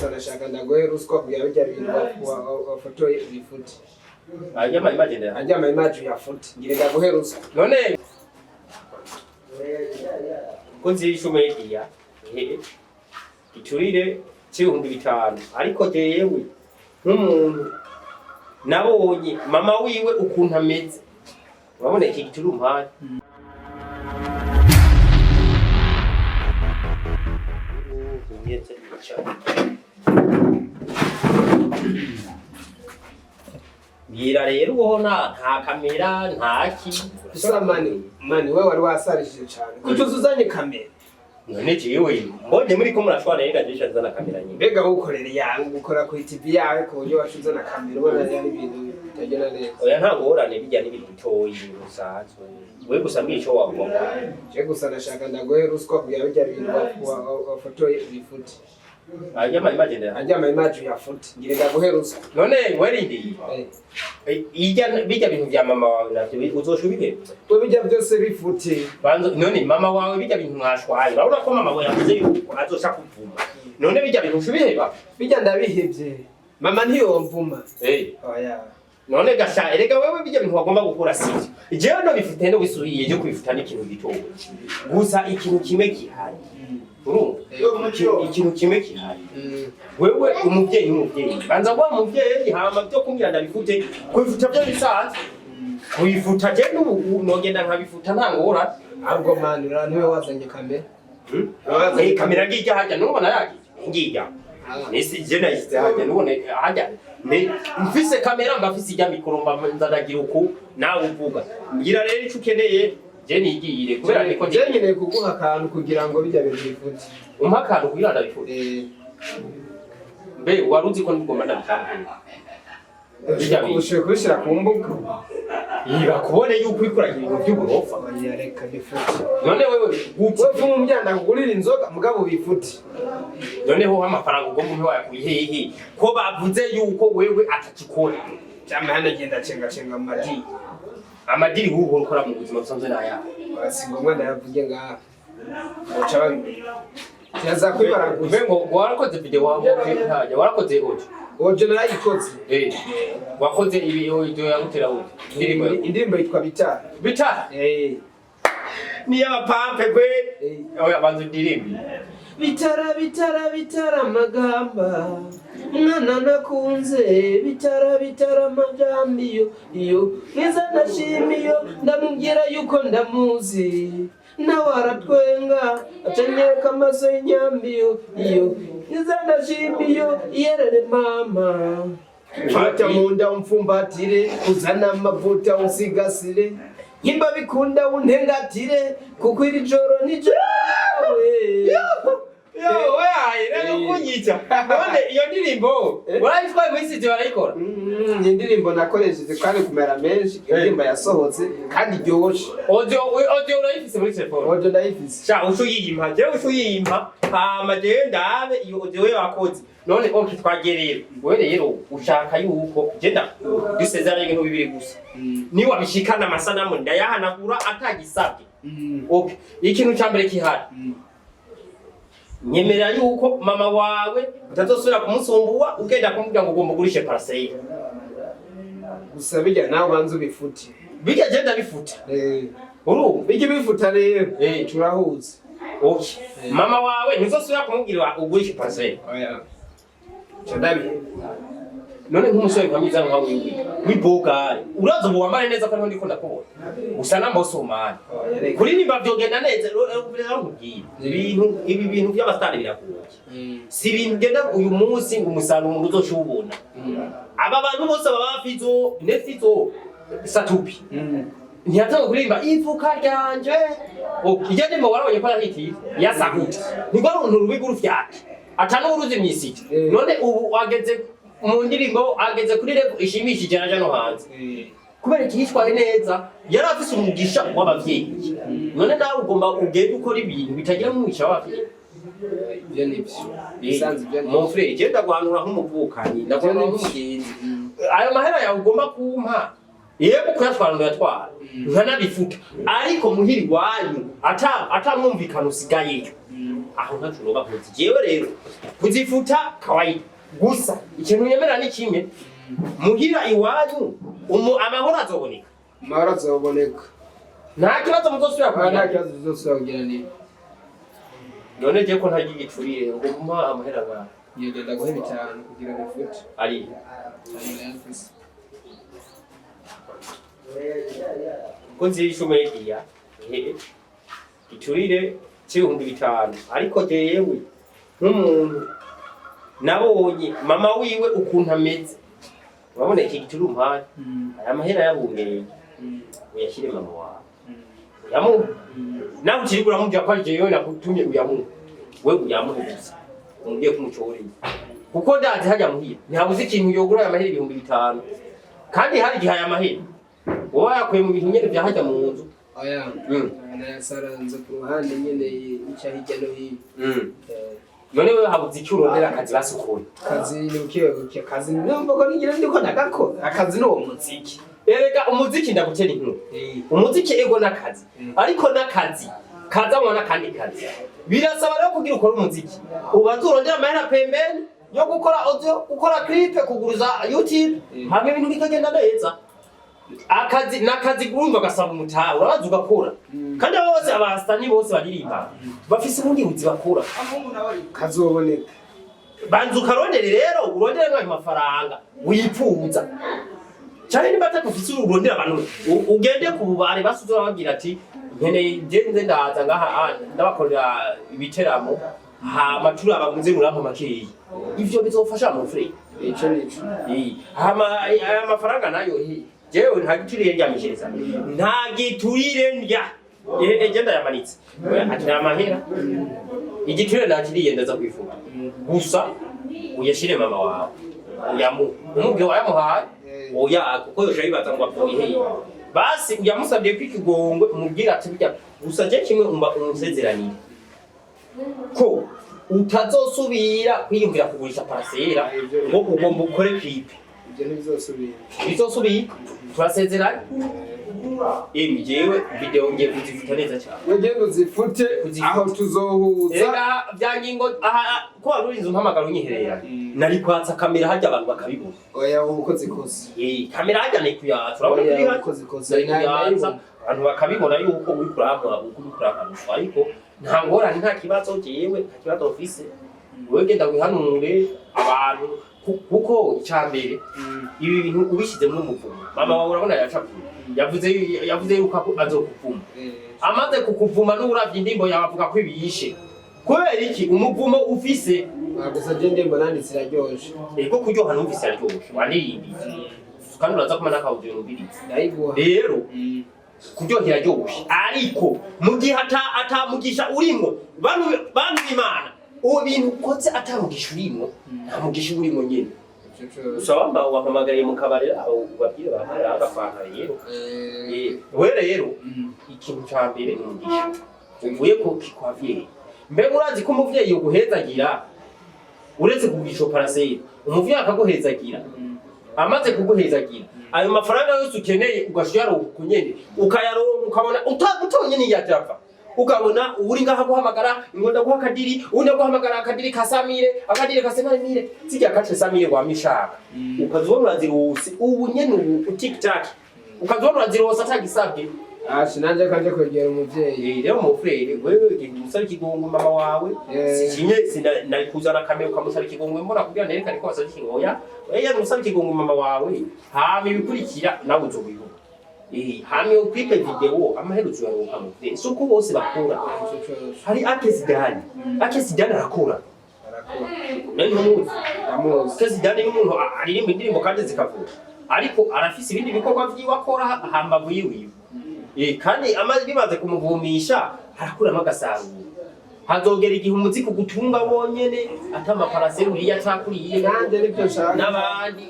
gusa nashaka ndagoye ruswa kugira bijya bintu wafotoye bifute. Ajya imagine. Ajya imagine ya foto. Ngire ndagoye ruswa. None kunzi ishumedia. Igiturire cy'ibihumbi 5 ariko jewe nk'umuntu nabonye mama wiwe ukuntu ameze. Urabona iki gituru mpari. Bira rero ubona nta kamera ntaki. Gusa mani we wari wasarishije cyane. Kucuzuzanye kamera. None jewe mbonye muri ko murashobora rega jesha zana kamera nyine. Mbega ukorere yangu gukora ku TV yawe ko buryo washuzana kamera ubona ari ibintu bitagena neza. Oya ntago orane bijya n'ibintu bitoyi rusazwe. We gusa mbico wagomba. Je gusa nashaka ndagoye ruswa kugira bijya bintu wafotoye bifute. Ajya imagine ya foto. Ngire ndagoye ruswa. None werindi. Ijya bijya bintu vya mama wawe navyo uzoshubike. We bijya byose bifute. None mama wawe bijya bintu mwashwaye. Urabona ko mama wawe yavuze yuko azosha kuvuma. None bijya bintu ushubiheba. Bijya ndabihevye. Mama ntiyomvuma. Oya. None gasha erega wewe bijya bintu wagomba gukora sivyo. Jewe no bifite ndo bisubiye je kubifuta n'ikintu gitowe. Gusa ikintu kimwe kihari. Ikintu kimwe kihari. Wewe umuvyeyi banza kwa umuvyeyi hama byo kumbira ndabifute kubifuta byo bisanzwe. Kubifuta je n'ubu nogenda nkabifuta ntangora ahubwo manura niwe wazanye kamera. Wazanye kamera ngijya hajya nubona yaki ngijya. Nisi je nayise hajya nubone hajya. Mfise kamera mbafise ijya mikoromba nzadagira uku nawe uvuga. Ngira rero ico ukeneye je nigiyire kubera niko je nyene kuguha akantu kugira ngo bijya bintu bifute. Umpa akantu kugira ndabifute. Mbe waruzi ko ndigomba ndabitanga. Ushe kushira ku mbuga. Iba kubone yuko ikuragira ibintu by'uburofa. Yareka bifute. None wewe wewe mu myanda kugurira inzoga mugabo bifute. None ho amafaranga ugomba umwe wayakuyihehe ko bavuze yuko wewe atakikora. Cyane hano genda cenga amadiri. Amadiri huho ukora mu buzima busanzwe naya. Basingomwa ndayavuge ngaha. Ocha babi. Cyaza kwibara ngo warakoze video wamwe ntajya warakoze oje. Oje narayikoze. Wakoze ibyo yagutera uti. Indirimbo yitwa Bitara. Bitara? Ni y'abapampe gwe. Oya banzu ndirimbi. Bitara magamba. Mwana nakunze bitara magambo iyo niza nashimiyo ndamubwira yuko ndamuzi nawe aratwenga acanyeka amaso y'inyambiyo iyo niza ndashimiyo yerere mama fata munda umfumbatire uzana amavuta usigasire himba bikunda untengatire kuko iri joro ni jawe rero kunyita none iyo ndirimbo warayitwaye muri studio barayikora ni indirimbo nakoresheje kandi kumera menshi indirimbo yasohotse kandi iryoshe audio urayifise muri telefone audio ndayifise sha ushuyiyimpa je ushuyiyimpa hama je ndabe iyo audio we wakoze none okay twagerera wewe rero ushaka yuko je dusezeranye ibintu bibiri gusa ni wabishikana amasanamu ndayahanagura atagisabye okay ikintu cyambere kihari nyemera yuko mama wawe utazosubira kumusumbuwa ugenda kumubwira ngo ugomba gurisha parcelle gusa bijya nawe banzu bifute bijya je ndabifuta bijya bifuta rero turahuze okay mama wawe ntuzosubira kumubwira ugurisha parcelle oya cyandabi none nk'umusore nkamwiza nkawe wibogare urazo bo wamare neza ko ndiko ndakubona gusa namboso umani kuri nimba byogenda neza ibi bintu by'abastari birakuye si ibintu genda uyu munsi ngo umusano umuntu uzoshubona aba bantu bose baba bafizo nefizo satupi ntiyatanga kurimba ivuka ryanje ije ndimo warabonye ko yahiti yasahuta niko ari umuntu rubiguru fyake atano uruzi mwisiki none ubu wageze mu ndirimbo ageze kuri level ishimishije naje no hanze kubera kiyitwaye neza yari afise umugisha w'abavyeyi none nawe ugomba ugende ukora ibintu bitagira mu mwisha w'abavyeyi byo nibyo bisanzwe byo mon frère je ndagwanura nk'umuvukanyi ndakora nk'umugenzi ayo mahera yawe ugomba kumpa yego kuyatwara ndo yatwara nkanabifuta ariko muhiri wanyu atamwumvikana usigayeyo aho ntacu noba kuzi jewe rero kuzifuta kawaida gusa ikintu nyemera ni kimwe muhira iwanyu amahoro azoboneka nta kibazo muzosubira kugira ni none je ko ntagira igiturire ngo mpa amahera ngaho yegenda guhe bitanu kugira bifute ari ko nzisha umediya igiturire c'ibihumbi 5 ariko jewe nk'umuntu nabonye mama wiwe ukuntu ameze urabona iki gituri umpaye aya mahera yabungeye uyashyire mama wawe uyamuha nawe ukirigura mujya kwa jewe nakutumye uyamuha we uyamuha gusa umubwiye kumucoreye kuko ndazi hajya muhira ntihabuze ikintu yogura aya mahera 500 kandi hari igihe aya mahera wowe yakuye mu bintu nyene bya hajya mu nzu oya nasaranze ku ruhande nyene ica hirya no hino none wewe habuze icyo urondera akazi basukuye akazi ni ukiye akazi numva ko nigira ndiko ndagakora akazi no muziki erega umuziki ndagutera inkuru umuziki ego nakazi ariko nakazi kazamwa nakandi kazi birasaba rero kugira ukora umuziki ubanza urondera amahera pembeni yo gukora audio gukora clip kuguruza YouTube hamwe ibintu bikagenda neza akazi nakazi gurumva gasaba umutaha urabaza ugakora kandi bose abastani bose baririmba bafise ubundi buzi bakora kazoboneka banza ukarondere rero urondere nk'ayo mafaranga wipfuza cyane niba atakufise urondera abantu ugende ku bubare basuzo babwira ati nkeneye ngenze ndaza ngaha ndabakorera ibiteramo maturi abagunze murampa makeyi ivyo bizofasha mu free ico aya mafaranga nayo jewe nta giturire ryamishiriza nta giturire ndya egenda yamanitse ati amahera igiturire nakiriye ndaza kwifuza gusa uyashire mama wawe umubwe wayamuhaye oya kuko yosha bibaza ngo apfuye basi uyamusabye kwikigongwe umubwira ati bijya gusa je kimwe umusezeranire ko utazosubira kwiyumvira kugurisha parasera ngo ugomba ukore clip ibyo bizosubira turasezeranye jewe video ngiye kuzifuta neza cyane ngende uzifute aho tuzohuza byangingo ko warurinze umpamagara unyiherera nari kwatsa kamera hajya abantu bakabibona oya ubukozi kose kamera hajya ni kuyatsa urabona kuri ubukozi kose abantu bakabibona yuko uri kuraba ariko nta ngorane nta kibazo jewe nta kibazo office wewe genda wihanure abantu kuko cyambere ibi bintu ubishize mu muvumo mama wawe urabona yacapuye yavuze yuko azokuvuma amaze kukuvuma n'uravye indimbo yavuga ko ibiyishe kubera iki umuvumo ufise gusa je ndembo nanditse iraryoshe ego kuryoha numvise iraryoshe wanirimbiye kandi uraza kumana akawugira umubirizi ndayiguha rero kuryoha iraryoshe ariko mu gihe atamugisha urimo bantu b'Imana uwo bintu kotse atamugisha urimo nta mugisha urimo nyene usaba wahamagariye mu kabare aho ubabwire bahara agafana rero we rero ikintu cya mbere ni umugisha uvuye ku kwavye mbe murazi ko umuvyeyi yo guhezagira uretse kugisha parasera umuvyeyi akaguhezagira amaze kuguhezagira ayo mafaranga yose ukeneye ugashira kunyene ukayaronka ukabona utonye ni yajava ukabona uri ngaha guhamagara ingonda guha kadiri undi guhamagara akadiri kasamire akadiri kasemire zijya kace samire wa mishaka ukazobona zirusi ubu nyene ubu TikTok ukazobona zirusi atagisabye sinanje kanje kwegera umuvyeyi rero mu frere wewe umusari kigongo mama wawe sikinye nari kuzana kamera ukamusari kigongo mbona kugira nerekane ko wasari kingoya wewe umusari kigongo mama wawe hama ibikurikira nawe uzobiho hamwe upipe video amaheruzo yaruka mu frere suko bose bakora hari akesidani arakora nani muzi akesidani n'umuntu aririmba indirimbo kandi zikavuga ariko arafise ibindi bikorwa vy'iwakora hambavu yiwiwe kandi amazi bibaze kumuvumisha harakuramo agasaruro hazogera igihe umuziki gutunga bonyene atama parasera uriya cakuriye nanje nivyo nshaka n'abandi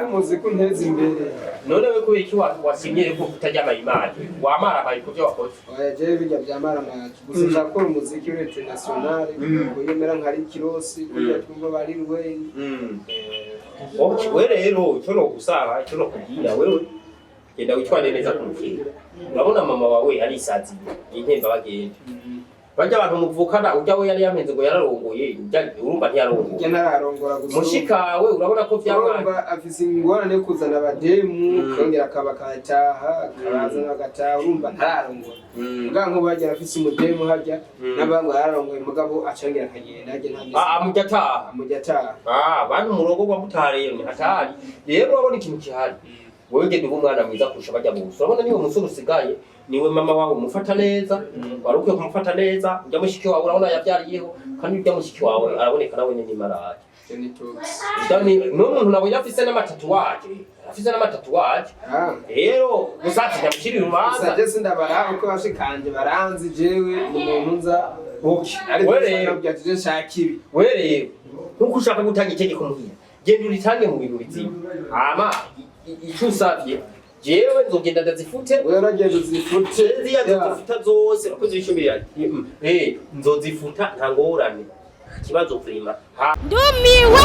umuziki unteza imbere none we kubera iki wasimye ko kutajya imana wamara bari kuvyo wakoze oya je bijya byamara amacu gusa nshaka umuziki uri international kuyemera nkari kirosi kujya twumva bari we we rero cyo no gusaba cyo no kugira wewe genda witware neza ku mukino urabona mama wawe ari isazi intemba bagenda bajya abantu muvukana ujya we yari yamenze ngo yararongoye urumva ntiyarongoye njye ntararongora gusa mushikawe urabona ko vyabaye urumva afise ingorane yo kuzana abademu kongera akabakataha akarazana agataha urumva ntararongora mbwa nko bagira afise umudemu harya n'abantu yararongoye mugabo acangera akagenda ajye nta amujya ataha bantu murongo gwa mutare ni hatari rero urabona ikintu kihari wowe ngende umwana mwiza kurusha bajya bose urabona niwe musore usigaye niwe mama wawe umufata neza waruke kumufata neza ujya mushiki wawe urabona yavyariyeho kandi ujya mushiki wawe araboneka nawe ni marage ndani n'umuntu nawe yafise n'amatatuwaje rero gusatse nyamushirira urubanza saje sindabara uko bashikanje baranzi jewe umuntu nza ari byatije shakibi were nkuko ushaka gutanga itegeko muhira genda uritange mu bintu bizima hama icyo usavye jewe nzogenda ndazifute wewe uragenda uzifute ziya nzozifuta zose akoze ibishobira nzozifuta ntangorane kibazo prima ndumiwe